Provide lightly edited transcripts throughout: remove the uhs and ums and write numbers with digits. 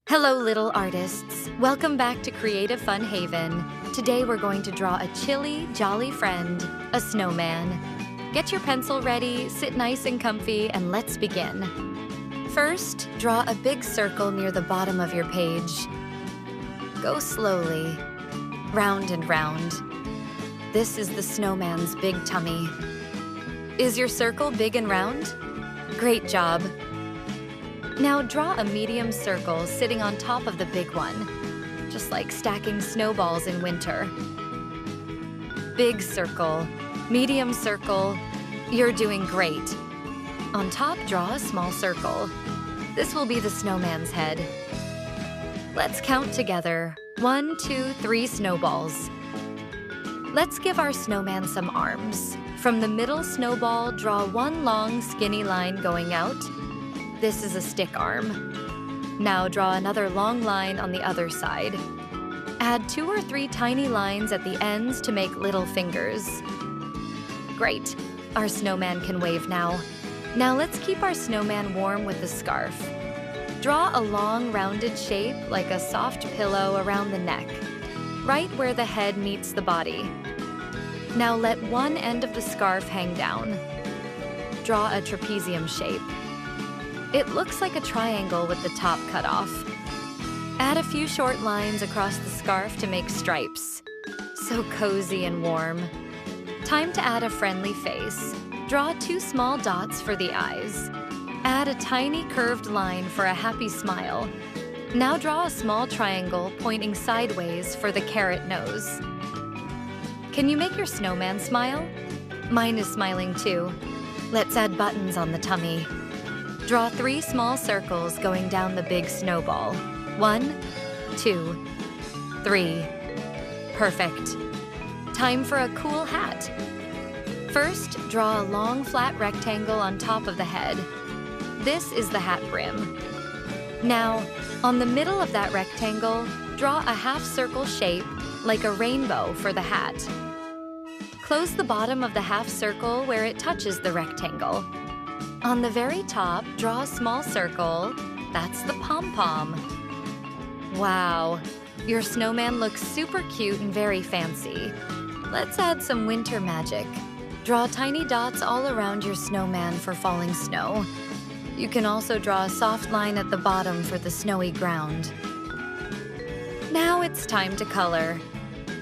Hello, little artists. Welcome back to Creative Fun Haven. Today we're going to draw a chilly, jolly friend, a snowman. Get your pencil ready, sit nice and comfy, and let's begin. First, draw a big circle near the bottom of your page. Go slowly, round and round. This is the snowman's big tummy. Is your circle big and round? Great job. Now draw a medium circle sitting on top of the big one, just like stacking snowballs in winter. Big circle, medium circle, you're doing great. On top, draw a small circle. This will be the snowman's head. Let's count together. 1, 2, 3 snowballs. Let's give our snowman some arms. From the middle snowball, draw one long, skinny line going out. This is a stick arm. Now draw another long line on the other side. Add 2 or 3 tiny lines at the ends to make little fingers. Great, our snowman can wave now. Now let's keep our snowman warm with the scarf. Draw a long rounded shape like a soft pillow around the neck, right where the head meets the body. Now let one end of the scarf hang down. Draw a trapezium shape. It looks like a triangle with the top cut off. Add a few short lines across the scarf to make stripes. So cozy and warm. Time to add a friendly face. Draw 2 small dots for the eyes. Add a tiny curved line for a happy smile. Now draw a small triangle pointing sideways for the carrot nose. Can you make your snowman smile? Mine is smiling too. Let's add buttons on the tummy. Draw 3 small circles going down the big snowball. 1, 2, 3. Perfect. Time for a cool hat. First, draw a long flat rectangle on top of the head. This is the hat brim. Now, on the middle of that rectangle, draw a half circle shape like a rainbow for the hat. Close the bottom of the half circle where it touches the rectangle. On the very top, draw a small circle. That's the pom-pom. Wow, your snowman looks super cute and very fancy. Let's add some winter magic. Draw tiny dots all around your snowman for falling snow. You can also draw a soft line at the bottom for the snowy ground. Now it's time to color.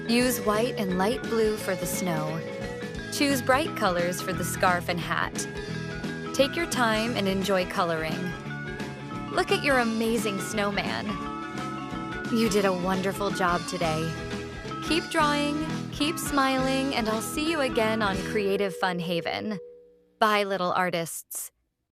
Use white and light blue for the snow. Choose bright colors for the scarf and hat. Take your time and enjoy coloring. Look at your amazing snowman. You did a wonderful job today. Keep drawing, keep smiling, and I'll see you again on Creative Fun Haven. Bye, little artists.